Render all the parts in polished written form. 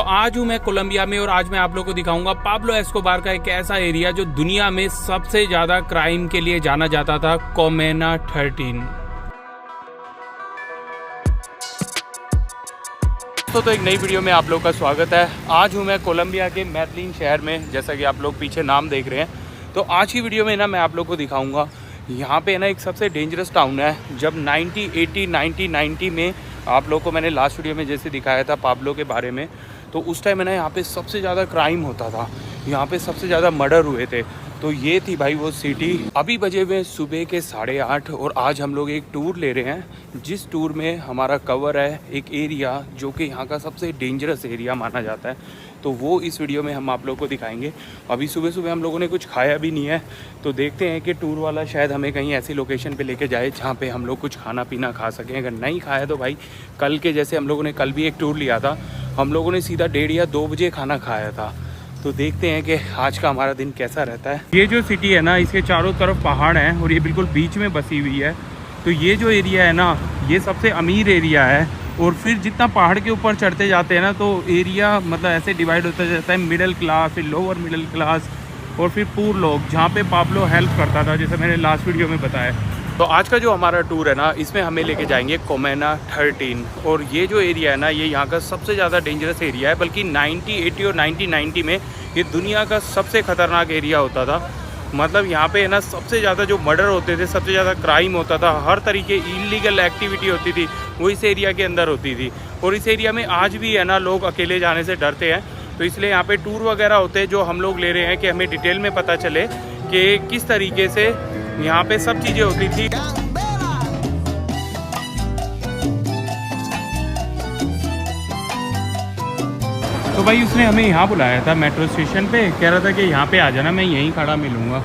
आज हूँ मैं कोलंबिया में और आज मैं आप लोगों को दिखाऊंगा पाब्लो एस्कोबार का एक ऐसा एरिया जो दुनिया में सबसे ज़्यादा क्राइम के लिए जाना जाता था, कोमेना 13। तो एक नई वीडियो में आप लोग का स्वागत है। आज हूँ मैं कोलंबिया के मैडलिन शहर में, जैसा कि आप लोग पीछे नाम देख रहे हैं। तो आज की वीडियो में ना मैं आप लोग को दिखाऊंगा यहाँ पे ना एक सबसे डेंजरस टाउन है। जब 1990 में आप लोग को मैंने लास्ट वीडियो में जैसे दिखाया था पाब्लो के बारे में, तो उस टाइम में ना यहाँ पे सबसे ज़्यादा क्राइम होता था, यहाँ पे सबसे ज़्यादा मर्डर हुए थे। तो ये थी भाई वो सिटी। अभी बजे हुए सुबह के 8:30 और आज हम लोग एक टूर ले रहे हैं, जिस टूर में हमारा कवर है एक एरिया जो कि यहाँ का सबसे डेंजरस एरिया माना जाता है। तो वो इस वीडियो में हम आप लोग को दिखाएंगे। अभी सुबह सुबह हम लोगों ने कुछ खाया भी नहीं है, तो देखते हैं कि टूर वाला शायद हमें कहीं ऐसी लोकेशन पे लेके जाए जहाँ पे हम लोग कुछ खाना पीना खा सकें। अगर नहीं खाया तो भाई कल के जैसे हम लोगों ने कल भी एक टूर लिया था, हम लोगों ने सीधा 1:30 या 2 बजे खाना खाया था। तो देखते हैं कि आज का हमारा दिन कैसा रहता है। ये जो सिटी है ना, इसके चारों तरफ पहाड़ हैं और ये बिल्कुल बीच में बसी हुई है। तो ये जो एरिया है ना, ये सबसे अमीर एरिया है। और फिर जितना पहाड़ के ऊपर चढ़ते जाते हैं ना, तो एरिया मतलब ऐसे डिवाइड होता जाता है, मिडिल क्लास, फिर लोअर मिडिल क्लास और फिर पूर लोग, जहाँ पे पाब्लो हेल्प करता था, जैसे मैंने लास्ट वीडियो में बताया। तो आज का जो हमारा टूर है ना, इसमें हमें लेके जाएंगे कोमेना 13। और ये जो एरिया है ना, ये यहाँ का सबसे ज़्यादा डेंजरस एरिया है। बल्कि 1980 और 1990 में ये दुनिया का सबसे ख़तरनाक एरिया होता था। मतलब यहाँ पे है ना सबसे ज़्यादा जो मर्डर होते थे, सबसे ज़्यादा क्राइम होता था, हर तरीके इलीगल एक्टिविटी होती थी, वो इस एरिया के अंदर होती थी। और इस एरिया में आज भी है ना लोग अकेले जाने से डरते हैं। तो इसलिए यहाँ पे टूर वगैरह होते हैं जो हम लोग ले रहे हैं कि हमें डिटेल में पता चले कि किस तरीके से यहाँ पे सब चीज़ें होती थी। तो भाई उसने हमें यहाँ बुलाया था मेट्रो स्टेशन पे, कह रहा था कि यहाँ पे आ जाना, मैं यहीं खड़ा मिलूँगा।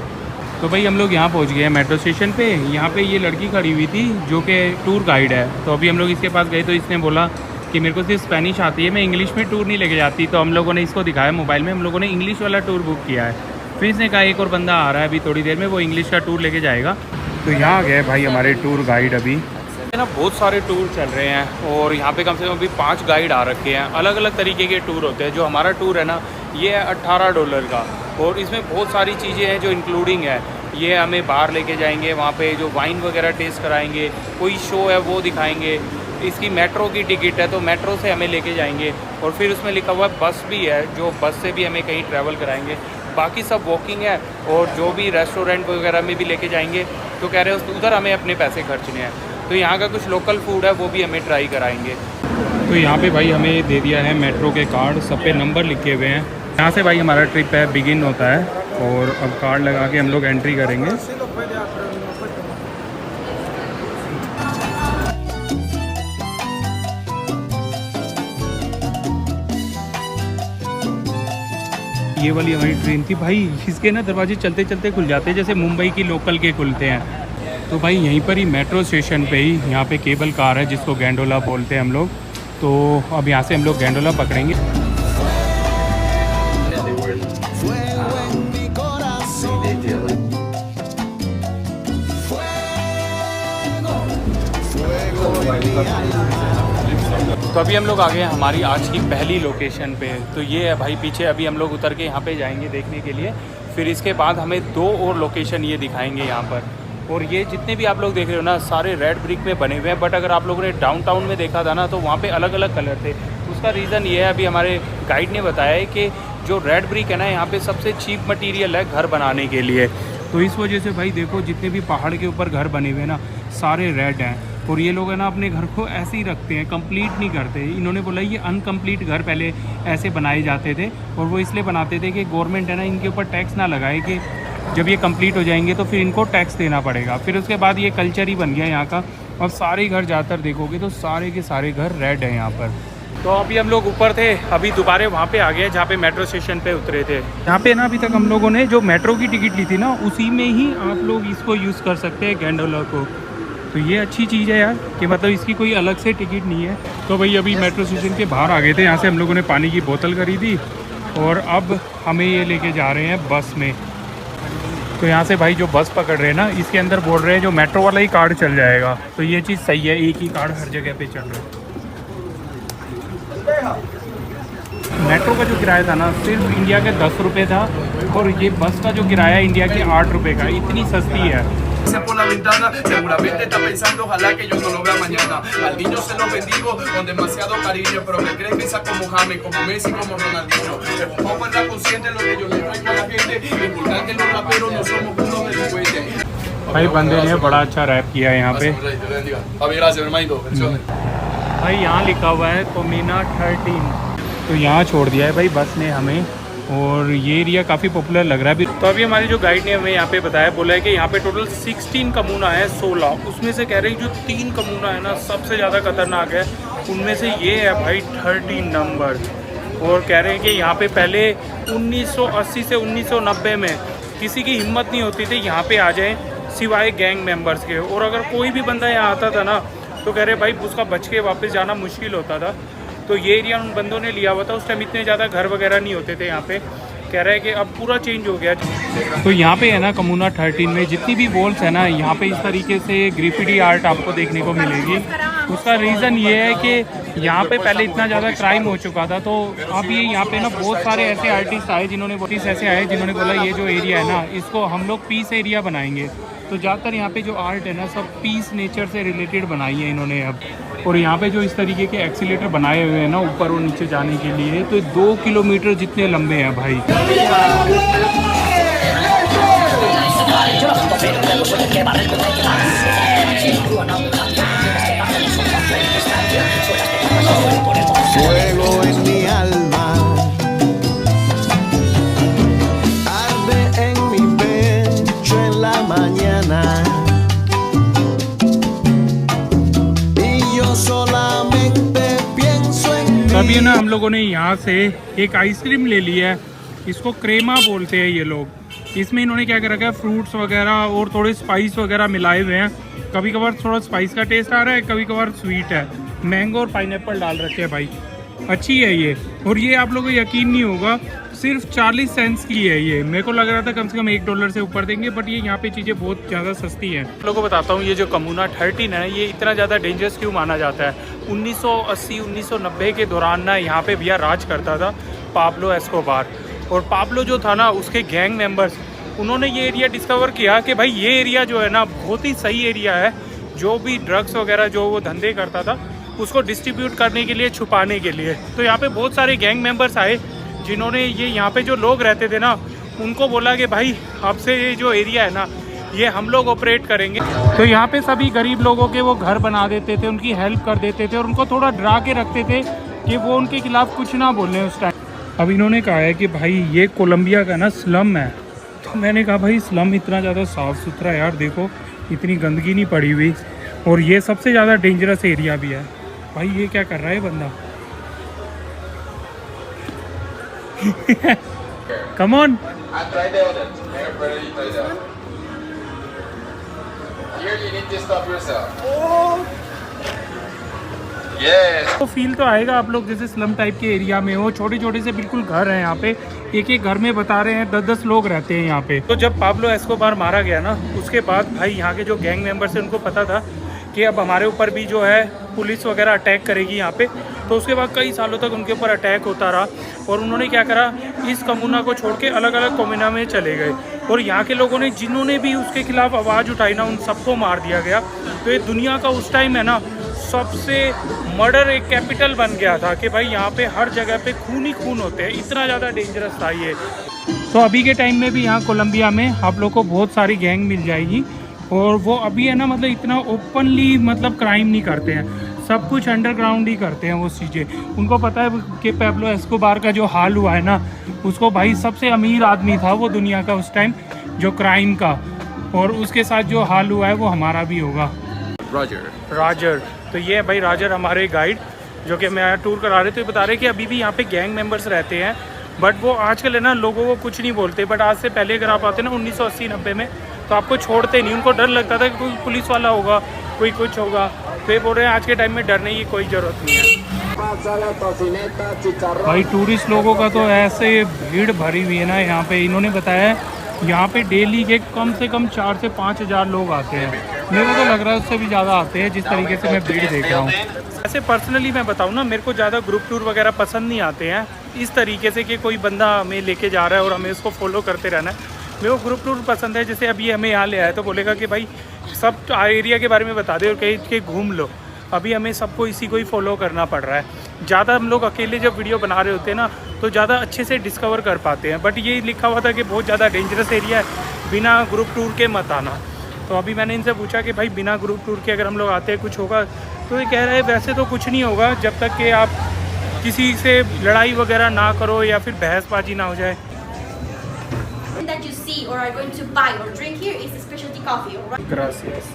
तो भाई हम लोग यहाँ पहुँच गए हैं मेट्रो स्टेशन पे। यहाँ पे ये लड़की खड़ी हुई थी जो कि टूर गाइड है। तो अभी हम लोग इसके पास गए तो इसने बोला कि मेरे को सिर्फ स्पेनिश आती है, मैं इंग्लिश में टूर नहीं लेके जाती। तो हम लोगों ने इसको दिखाया मोबाइल में, हम लोगों ने इंग्लिश वाला टूर बुक किया है। फिर इसने कहा एक और बंदा आ रहा है अभी थोड़ी देर में, वो इंग्लिश का टूर लेके जाएगा। तो यहाँ गए भाई हमारे टूर गाइड। अभी ना बहुत सारे टूर चल रहे हैं और यहाँ पे कम से कम अभी 5 गाइड आ रखे हैं। अलग अलग तरीके के टूर होते हैं। जो हमारा टूर है ना, ये है $18 का और इसमें बहुत सारी चीज़ें हैं जो इंक्लूडिंग है। ये हमें बाहर लेके जाएंगे, वहाँ पे जो वाइन वगैरह टेस्ट कराएंगे, कोई शो है वो दिखाएंगे। इसकी मेट्रो की टिकट है तो मेट्रो से हमें लेके जाएंगे। और फिर उसमें लिखा हुआ बस भी है, जो बस से भी हमें कहीं ट्रैवल कराएंगे। बाकी सब वॉकिंग है और जो भी रेस्टोरेंट वगैरह में भी लेके जाएंगे। तो कह रहे हैं उधर हमें अपने पैसे खर्चने हैं। तो यहाँ का कुछ लोकल फूड है वो भी हमें ट्राई कराएंगे। तो यहाँ पे भाई हमें दे दिया है मेट्रो के कार्ड, सब पे नंबर लिखे हुए हैं। यहाँ से भाई हमारा ट्रिप है बिगिन होता है और अब कार्ड लगा के हम लोग एंट्री करेंगे। ये वाली हमारी ट्रेन थी भाई, इसके ना दरवाजे चलते चलते खुल जाते हैं, जैसे मुंबई की लोकल के खुलते हैं। तो भाई यहीं पर ही मेट्रो स्टेशन पे ही यहाँ पे केबल कार है जिसको गैंडोला बोलते हैं हम लोग। तो अब यहाँ से हम लोग गैंडोला पकड़ेंगे। तो अभी हम लोग आ गए हैं हमारी आज की पहली लोकेशन पे। तो ये है भाई पीछे, अभी हम लोग उतर के यहाँ पे जाएंगे देखने के लिए। फिर इसके बाद हमें 2 और लोकेशन ये दिखाएंगे यहाँ पर। और ये जितने भी आप लोग देख रहे हो ना, सारे रेड ब्रिक में बने हुए हैं। बट अगर आप लोगों ने डाउनटाउन में देखा था ना, तो वहाँ पे अलग अलग कलर थे। उसका रीज़न ये है, अभी हमारे गाइड ने बताया है कि जो रेड ब्रिक है ना, यहाँ पे सबसे चीप मटेरियल है घर बनाने के लिए। तो इस वजह से भाई देखो जितने भी पहाड़ के ऊपर घर बने हुए हैं ना, सारे रेड हैं। और ये लोग है ना अपने घर को ऐसे ही रखते हैं, कंप्लीट नहीं करते। इन्होंने बोला ये अनकम्प्लीट घर पहले ऐसे बनाए जाते थे और वो इसलिए बनाते थे कि गवर्नमेंट है ना इनके ऊपर टैक्स ना लगाए, कि जब ये कंप्लीट हो जाएंगे तो फिर इनको टैक्स देना पड़ेगा। फिर उसके बाद ये कल्चर ही बन गया यहाँ का। अब सारे घर ज़्यादातर देखोगे तो सारे के सारे घर रेड हैं यहाँ पर। तो अभी हम लोग ऊपर थे, अभी दोबारा वहाँ पे आ गए जहाँ पे मेट्रो स्टेशन पे उतरे थे। यहाँ पे ना अभी तक हम लोगों ने जो मेट्रो की टिकट ली थी ना, उसी में ही आप लोग इसको यूज़ कर सकते हैं गैंडोला को। तो ये अच्छी चीज़ है यार कि मतलब इसकी कोई अलग से टिकट नहीं है। तो भाई अभी मेट्रो स्टेशन के बाहर आ गए थे। यहाँ से हम लोगों ने पानी की बोतल खरीदी और अब हमें ये लेके जा रहे हैं बस में। तो यहाँ से भाई जो बस पकड़ रहे हैं ना, इसके अंदर बोल रहे हैं जो मेट्रो वाला ही कार्ड चल जाएगा। तो ये चीज़ सही है, एक ही कार्ड हर जगह पे चल रहा है। मेट्रो का जो किराया था ना सिर्फ इंडिया के 10 रुपये था, और ये बस का जो किराया इंडिया के 8 रुपये का, इतनी सस्ती है। Por la ventana, seguramente está pensando, ojalá que yo no lo vea mañana. Al niño se lo bendigo con demasiado cariño, pero que crezca como James, como Messi, como Ronaldinho. Es un poco más consciente de lo que yo le traigo a la gente. Importante que los raperos no somos unos delincuentes. भाई बंदे ने बड़ा अच्छा rap किया है यहाँ पे। Papi, gracias, hermanito. Bendiciones. भाई यहाँ लिखा हुआ है कोमिना 13, तो यहाँ छोड़ दिया है भाई बस ने हमें, और ये एरिया काफ़ी पॉपुलर लग रहा है अभी। तो अभी हमारे जो गाइड ने हमें यहाँ पे बताया, बोला है कि यहाँ पे टोटल 16 कमूना है, 16 उसमें से कह रहे हैं जो 3 कमूना है ना सबसे ज़्यादा खतरनाक है, उनमें से ये है भाई 13 नंबर। और कह रहे हैं कि यहाँ पे पहले 1980 से 1990 में किसी की हिम्मत नहीं होती थी यहाँ पे आ जाए सिवाय गैंग मेंबर्स के, और अगर कोई भी बंदा यहाँ आता था ना तो कह रहे भाई उसका बच के वापस जाना मुश्किल होता था। तो ये एरिया उन बंदों ने लिया हुआ था, उस टाइम इतने ज़्यादा घर वगैरह नहीं होते थे यहाँ पे। कह रहा है कि अब पूरा चेंज हो गया। तो यहाँ पे है ना कमूना 13 में जितनी भी वॉल्स है ना, यहाँ पे इस तरीके से ग्राफिटी आर्ट आपको देखने को मिलेगी। उसका रीज़न ये है कि यहाँ पे पहले इतना ज़्यादा क्राइम हो चुका था, तो अब ये यहाँ पे ना बहुत सारे ऐसे आर्टिस्ट आए जिन्होंने बोला ये जो एरिया है ना इसको हम लोग पीस एरिया बनाएंगे। तो ज़्यादातर यहाँ पे जो आर्ट है ना सब पीस नेचर से रिलेटेड बनाई है इन्होंने अब। और यहाँ पे जो इस तरीके के एक्सीलेटर बनाए हुए हैं ना ऊपर और नीचे जाने के लिए, तो 2 किलोमीटर जितने लंबे हैं भाई। Fuego en mi alma, arde en mi pecho en la mañana, y yo solamente pienso en mí. अभी ना हम लोगों ने यहाँ से एक आइसक्रीम ले ली है, इसको क्रेमा बोलते हैं ये लोग। इसमें इन्होंने क्या कर रखा है, फ्रूट्स वगैरह और थोड़े स्पाइस वगैरह मिलाए हुए हैं। कभी कभार थोड़ा स्पाइस का टेस्ट आ रहा है, कभी कभार स्वीट है। मैंगो और पाइनएप्पल डाल रखे हैं भाई, अच्छी है ये। और ये आप लोगों को यकीन नहीं होगा सिर्फ 40 सेंट्स की है ये। मेरे को लग रहा था कम से कम $1 से ऊपर देंगे, बट ये यहाँ पे चीज़ें बहुत ज़्यादा सस्ती हैं। आप लोगों को बताता हूँ ये जो कमूना 13 है ये इतना ज़्यादा डेंजरस क्यों माना जाता है। 1980-1990 के दौरान ना यहाँ पे भैया राज करता था पाब्लो एस्कोबार, और पाब्लो जो था ना उसके गैंग मेंबर्स, उन्होंने ये एरिया डिस्कवर किया कि भाई ये एरिया जो है ना बहुत ही सही एरिया है। जो भी ड्रग्स वगैरह जो वो धंधे करता था उसको डिस्ट्रीब्यूट करने के लिए, छुपाने के लिए। तो यहाँ पे बहुत सारे गैंग मेंबर्स आए जिन्होंने ये यहाँ पे जो लोग रहते थे ना उनको बोला कि भाई अब से ये जो एरिया है ना ये हम लोग ऑपरेट करेंगे। तो यहाँ पे सभी गरीब लोगों के वो घर बना देते थे, उनकी हेल्प कर देते थे और उनको थोड़ा डरा के रखते थे कि वो उनके खिलाफ कुछ ना बोलें उस टाइम। अब इन्होंने कहा है कि भाई ये कोलंबिया का ना स्लम है। तो मैंने कहा भाई स्लम इतना ज़्यादा साफ़ सुथरा यार, देखो इतनी गंदगी नहीं पड़ी हुई, और ये सबसे ज़्यादा डेंजरस एरिया भी है। भाई ये क्या कर रहा है बंदा? Come on. तो फील तो आएगा आप लोग जैसे स्लम टाइप के एरिया में हो। छोटे छोटे से बिल्कुल घर हैं यहाँ पे, एक एक घर में बता रहे हैं 10-10 लोग रहते हैं यहाँ पे। तो जब पाब्लो एस्कोबार मारा गया ना उसके बाद भाई यहाँ के जो गैंग मेंबर्स हैं उनको पता था कि अब हमारे ऊपर भी जो है पुलिस वगैरह अटैक करेगी यहाँ पे। तो उसके बाद कई सालों तक उनके ऊपर अटैक होता रहा, और उन्होंने क्या करा, इस कमूना को छोड़ के अलग अलग कमूना में चले गए, और यहाँ के लोगों ने जिन्होंने भी उसके खिलाफ आवाज़ उठाई ना उन सबको मार दिया गया। तो ये दुनिया का उस टाइम है ना सबसे मर्डर एक कैपिटल बन गया था कि भाई यहाँ पे हर जगह पे खून ही खून होते हैं, इतना ज़्यादा डेंजरस था ये। तो अभी के टाइम में भी यहाँ कोलंबिया में आप लोग को बहुत सारी गैंग मिल जाएगी, और वो अभी है ना मतलब इतना ओपनली मतलब क्राइम नहीं करते हैं, सब कुछ अंडरग्राउंड ही करते हैं वो चीज़ें। उनको पता है कि पाब्लो एस्कोबार का जो हाल हुआ है ना उसको, भाई सबसे अमीर आदमी था वो दुनिया का उस टाइम जो क्राइम का, और उसके साथ जो हाल हुआ है वो हमारा भी होगा। राजर तो ये है भाई राजर हमारे गाइड जो कि मैं टूर करा रहे थे, बता रहे कि अभी भी यहाँ पे गैंग मेंबर्स रहते हैं, बट वो आजकल है ना लोगों को कुछ नहीं बोलते। बट आज से पहले अगर आप आते ना 1980-90 में तो आपको छोड़ते नहीं, उनको डर लगता था कि कोई पुलिस वाला होगा, कोई कुछ होगा। तो ये बोल रहे हैं आज के टाइम में डरने की कोई ज़रूरत नहीं है। भाई टूरिस्ट लोगों का तो ऐसे भीड़ भरी हुई है ना यहाँ पे। इन्होंने बताया यहाँ पे डेली के कम से कम 4 से 5 हज़ार लोग आते हैं। मेरे को तो लग रहा है उससे भी ज़्यादा आते हैं जिस तरीके से मैं भीड़ देख रहा हूँ। ऐसे पर्सनली मैं बताऊँ ना, मेरे को ज़्यादा ग्रुप टूर वगैरह पसंद नहीं आते हैं इस तरीके से कि कोई बंदा हमें लेके जा रहा है और हमें उसको फॉलो करते रहना है। मेरे को ग्रुप टूर पसंद है, जैसे अभी हमें यहाँ ले आया तो बोलेगा कि भाई सब एरिया के बारे में बता दे और कहीं के घूम लो। अभी हमें सबको इसी को ही फॉलो करना पड़ रहा है। ज़्यादा हम लोग अकेले जब वीडियो बना रहे होते हैं ना तो ज़्यादा अच्छे से डिस्कवर कर पाते हैं, बट ये लिखा हुआ था कि बहुत ज़्यादा डेंजरस एरिया है, बिना ग्रुप टूर के मत आना। तो अभी मैंने इनसे पूछा कि भाई बिना ग्रुप टूर के अगर हम लोग आते हैं कुछ होगा, तो ये कह रहे हैं वैसे तो कुछ नहीं होगा जब तक कि आप किसी से लड़ाई वगैरह ना करो या फिर बहसबाजी ना हो जाए। that you see or are going to buy or drink here is a specialty coffee, all right? Gracious.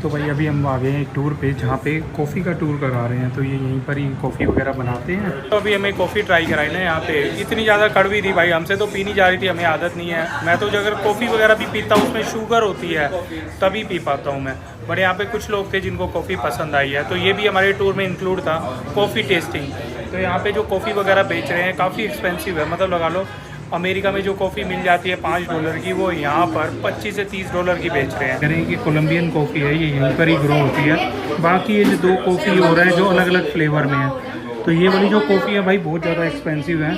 तो भाई अभी हम आ गए हैं एक टूर पे जहाँ पे कॉफ़ी का टूर करा रहे हैं, तो ये यहीं पर ही कॉफ़ी वगैरह बनाते हैं। तो अभी हमें कॉफ़ी ट्राई कराई ना यहाँ पे, इतनी ज़्यादा कड़वी थी भाई, हमसे तो पीनी जा रही थी, हमें आदत नहीं है। मैं तो अगर कॉफ़ी वगैरह भी पीता हूँ उसमें शुगर होती है तभी पी पाता हूँ मैं, बट यहाँ पे कुछ लोग थे जिनको कॉफ़ी पसंद आई है, तो ये भी हमारे टूर में इंक्लूड था कॉफ़ी टेस्टिंग। तो यहाँ पे जो कॉफ़ी वगैरह बेच रहे हैं काफ़ी एक्सपेंसिव है, मतलब लगा लो अमेरिका में जो कॉफ़ी मिल जाती है $5 की, वो यहाँ पर $25 से $30 की बेच रहे हैं। कह रहे हैं कि कोलंबियन कॉफ़ी है, ये यहीं पर ही ग्रो होती है। बाकी ये जो 2 कॉफ़ी हो रहा है जो अलग अलग फ्लेवर में है, तो ये वाली जो कॉफ़ी है भाई बहुत ज़्यादा एक्सपेंसिव है।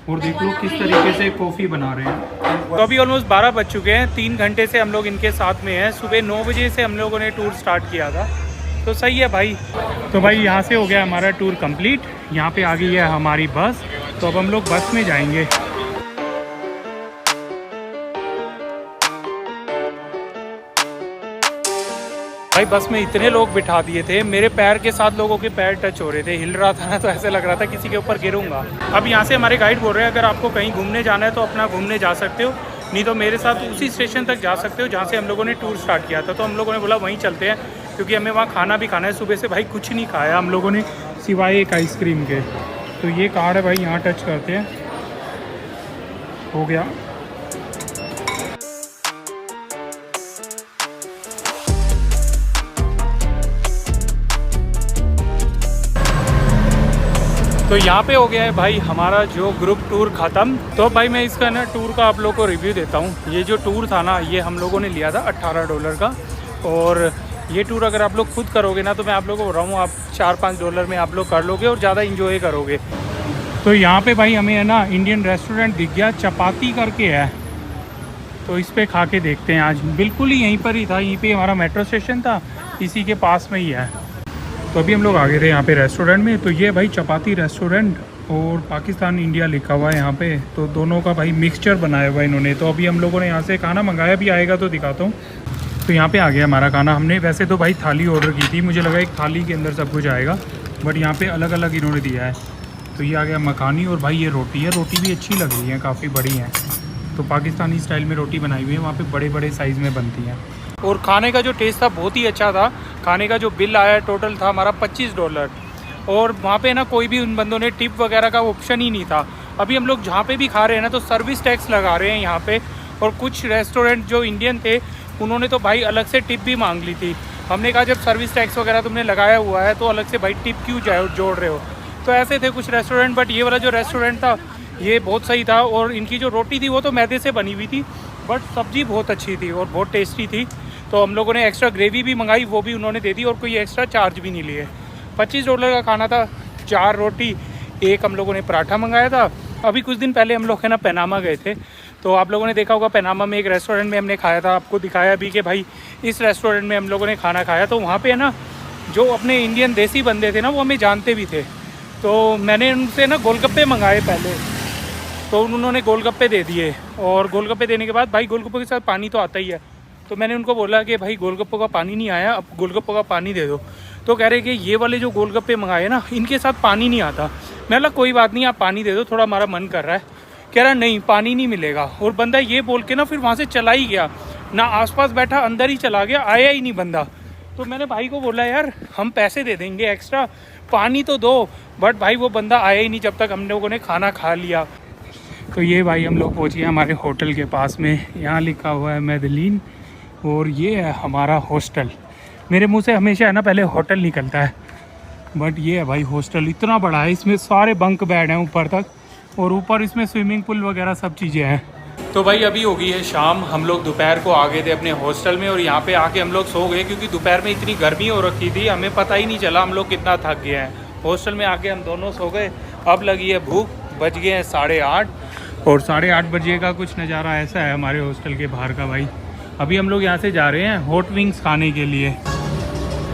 और देख लो किस तरीके से कॉफ़ी बना रहे हैं। तो अभी ऑलमोस्ट 12 बज चुके हैं, 3 घंटे से हम लोग इनके साथ में हैं। सुबह 9 बजे से हम लोगों ने टूर स्टार्ट किया था, तो सही है भाई। तो भाई यहाँ से हो गया हमारा टूर कंप्लीट। यहाँ पे आ गई है हमारी बस, तो अब हम लोग बस में जाएंगे। भाई बस में इतने लोग बिठा दिए थे, मेरे पैर के साथ लोगों के पैर टच हो रहे थे, हिल रहा था ना, तो ऐसे लग रहा था किसी के ऊपर गिरूंगा। अब यहाँ से हमारे गाइड बोल रहे हैं अगर आपको कहीं घूमने जाना है तो अपना घूमने जा सकते हो, नहीं तो मेरे साथ उसी स्टेशन तक जा सकते हो जहाँ से हम लोगों ने टूर स्टार्ट किया था। तो हम लोगों ने बोला वहीं चलते हैं, क्योंकि हमें वहाँ खाना भी खाना है। सुबह से भाई कुछ नहीं खाया हम लोगों ने सिवाय एक आइसक्रीम के। तो ये कार है भाई, यहाँ टच करते हैं, हो गया। तो यहाँ पे हो गया है भाई हमारा जो ग्रुप टूर ख़त्म। तो भाई मैं इसका ना टूर का आप लोगों को रिव्यू देता हूँ। ये जो टूर था ना, ये हम लोगों ने लिया था $18 का, और ये टूर अगर आप लोग खुद करोगे ना तो मैं आप लोगों को बोल रहा हूँ आप $4-5 में आप लोग कर लोगे और ज़्यादा इंजॉय करोगे। तो यहाँ पे भाई हमें है ना इंडियन रेस्टोरेंट दिख गया, चपाती करके है, तो इस पर खा के देखते हैं आज। बिल्कुल ही यहीं पर ही था, यहीं पर हमारा मेट्रो स्टेशन था, इसी के पास में ही है। तो अभी हम लोग आ गए थे यहाँ पे रेस्टोरेंट में। तो ये भाई चपाती रेस्टोरेंट और पाकिस्तान इंडिया लिखा हुआ है यहाँ पे, तो दोनों का भाई मिक्सचर बनाया हुआ है इन्होंने। तो अभी हम लोगों ने यहाँ से खाना मंगाया, भी आएगा तो दिखाता हूँ। तो यहाँ पे आ गया हमारा खाना। हमने वैसे तो भाई थाली ऑर्डर की थी, मुझे लगा एक थाली के अंदर सब कुछ आएगा, बट यहाँ पे अलग अलग इन्होंने दिया है। तो ये आ गया मखानी, और भाई ये रोटी है, रोटी भी अच्छी लग रही है, काफ़ी बड़ी है। तो पाकिस्तानी स्टाइल में रोटी बनाई हुई है, वहाँ पर बड़े बड़े साइज़ में बनती हैं। और खाने का जो टेस्ट था बहुत ही अच्छा था। खाने का जो बिल आया टोटल था हमारा $25, और वहाँ पे ना कोई भी उन बंदों ने टिप वगैरह का ऑप्शन ही नहीं था। अभी हम लोग जहाँ पे भी खा रहे हैं ना तो सर्विस टैक्स लगा रहे हैं यहाँ पे, और कुछ रेस्टोरेंट जो इंडियन थे उन्होंने तो भाई अलग से टिप भी मांग ली थी। हमने कहा जब सर्विस टैक्स वगैरह तुमने लगाया हुआ है तो अलग से भाई टिप क्यों जोड़ रहे हो। तो ऐसे थे कुछ रेस्टोरेंट, बट ये वाला जो रेस्टोरेंट था ये बहुत सही था। और इनकी जो रोटी थी वो तो मैदे से बनी हुई थी, बट सब्ज़ी बहुत अच्छी थी और बहुत टेस्टी थी। तो हम लोगों ने एक्स्ट्रा ग्रेवी भी मंगाई, वो भी उन्होंने दे दी, और कोई एक्स्ट्रा चार्ज भी नहीं लिए। $25 का खाना था, 4 रोटी, एक हम लोगों ने पराठा मंगाया था। अभी कुछ दिन पहले हम लोग है ना पनामा गए थे, तो आप लोगों ने देखा होगा पनामा में एक रेस्टोरेंट में हमने खाया था, आपको दिखाया भी कि भाई इस रेस्टोरेंट में हम लोगों ने खाना खाया। तो वहाँ पे है ना जो अपने इंडियन देसी बंदे थे ना वो हमें जानते भी थे, तो मैंने उनसे ना गोलगप्पे मंगाए पहले, तो उन्होंने गोलगप्पे दे दिए। और गोलगप्पे देने के बाद भाई गोलगप्पे के साथ पानी तो आता ही है, तो मैंने उनको बोला कि भाई गोलगप्पों का पानी नहीं आया, अब गोलगप्पों का पानी दे दो। तो कह रहे कि ये वाले जो गोलगप्पे मंगाए ना इनके साथ पानी नहीं आता। मैं बोला कोई बात नहीं, आप पानी दे दो, थोड़ा हमारा मन कर रहा है। कह रहा नहीं पानी नहीं मिलेगा, और बंदा ये बोल के ना फिर वहाँ से चला ही गया, ना आसपास बैठा, अंदर ही चला गया, आया ही नहीं बंदा। तो मैंने भाई को बोला यार हम पैसे दे देंगे एक्स्ट्रा, पानी तो दो, बट भाई वो बंदा आया ही नहीं जब तक हम लोगों ने खाना खा लिया। तो ये भाई हम लोग पहुँचे हमारे होटल के पास में, यहाँ लिखा हुआ है मेदलीन, और ये है हमारा हॉस्टल। मेरे मुंह से हमेशा है ना पहले होटल निकलता है, बट ये है भाई हॉस्टल। इतना बड़ा है, इसमें सारे बंक बेड हैं ऊपर तक, और ऊपर इसमें स्विमिंग पूल वगैरह सब चीज़ें हैं। तो भाई अभी हो गई है शाम, हम लोग दोपहर को आ गए थे अपने हॉस्टल में और यहाँ पे आके हम लोग सो गए क्योंकि दोपहर में इतनी गर्मी हो रखी थी, हमें पता ही नहीं चला हम लोग कितना थक गए हैं। हॉस्टल में आके हम दोनों सो गए। अब लगी है भूख, बज गए हैं 8:30 और 8:30 बजे का कुछ नज़ारा ऐसा है हमारे हॉस्टल के बाहर का। भाई अभी हम लोग यहाँ से जा रहे हैं हॉट विंग्स खाने के लिए।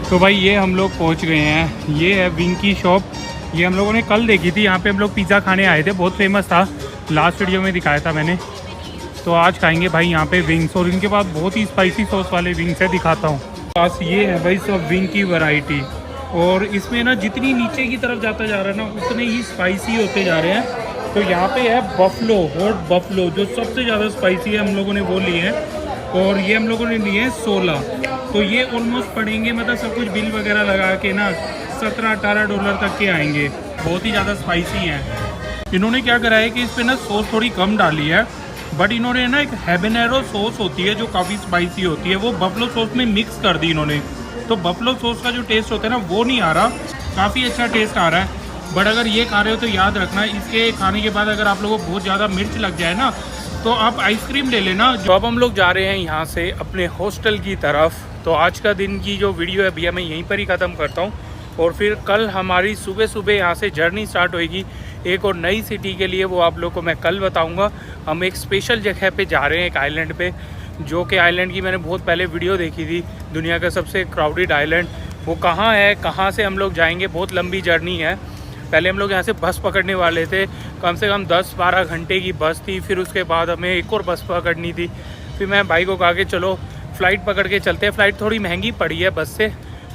तो भाई ये हम लोग पहुँच गए हैं, ये है विंग की शॉप। ये हम लोगों ने कल देखी थी, यहाँ पे हम लोग पिज़्ज़ा खाने आए थे, बहुत फेमस था, लास्ट वीडियो में दिखाया था मैंने। तो आज खाएंगे भाई यहाँ पे विंग्स और इनके पास बहुत ही स्पाइसी सॉस वाले विंग्स है, दिखाता हूँ। पास ये है भाई सब विंग की वैरायटी और इसमें ना जितनी नीचे की तरफ जाता जा रहा है ना उतने ही स्पाइसी होते जा रहे हैं। तो यहाँ पे है बफलो, हॉट बफलो, जो सबसे ज़्यादा स्पाइसी है, हम लोगों ने वो लिए हैं और ये हम लोगों ने लिए हैं 16। तो ये ऑलमोस्ट पड़ेंगे, मतलब सब कुछ बिल वगैरह लगा के ना $17-18 तक के आएंगे। बहुत ही ज़्यादा स्पाइसी हैं। इन्होंने क्या करा है कि इस पर ना सॉस थोड़ी कम डाली है, बट इन्होंने ना एक हैबनेरो सॉस होती है जो काफ़ी स्पाइसी होती है, वो बफलो सॉस में मिक्स कर दी इन्होंने। तो बफलो सॉस का जो टेस्ट होता है ना वो नहीं आ रहा, काफ़ी अच्छा टेस्ट आ रहा है। बट अगर ये खा रहे हो तो याद रखना, इसके खाने के बाद अगर आप लोगों को बहुत ज़्यादा मिर्च लग जाए ना तो आप आइसक्रीम ले लेना। जो अब हम लोग जा रहे हैं यहाँ से अपने हॉस्टल की तरफ। तो आज का दिन की जो वीडियो है भैया मैं यहीं पर ही ख़त्म करता हूँ और फिर कल हमारी सुबह सुबह यहाँ से जर्नी स्टार्ट होएगी एक और नई सिटी के लिए, वो आप लोग को मैं कल बताऊंगा। हम एक स्पेशल जगह पे जा रहे हैं, एक आइलैंड पे, जो कि आइलैंड की मैंने बहुत पहले वीडियो देखी थी, दुनिया का सबसे क्राउडेड आइलैंड। वो कहाँ है, कहाँ से हम लोग जाएंगे, बहुत लंबी जर्नी है। पहले हम लोग यहाँ से बस पकड़ने वाले थे, कम से कम 10-12 घंटे की बस थी। फिर उसके बाद हमें एक और बस पकड़नी थी। फिर मैं भाई को कहा कि चलो फ़्लाइट पकड़ के चलते हैं। फ़्लाइट थोड़ी महंगी पड़ी है बस से,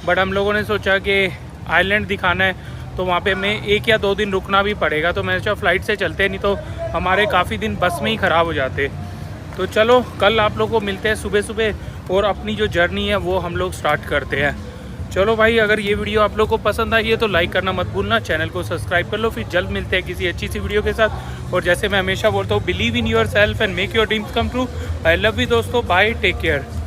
बट हम लोगों ने सोचा कि आइलैंड दिखाना है तो वहाँ पे हमें 1 या 2 दिन रुकना भी पड़ेगा। तो मैंने सोचा फ़्लाइट से चलते, नहीं तो हमारे काफ़ी दिन बस में ही ख़राब हो जाते। तो चलो कल आप लोगों को मिलते हैं सुबह सुबह और अपनी जो जर्नी है वो हम लोग स्टार्ट करते हैं। चलो भाई, अगर ये वीडियो आप लोग को पसंद आई है तो लाइक करना मत भूलना, चैनल को सब्सक्राइब कर लो। फिर जल्द मिलते हैं किसी अच्छी सी वीडियो के साथ। और जैसे मैं हमेशा बोलता हूँ, believe in your self and make your dreams come true. I love you दोस्तों, बाय, टेक केयर।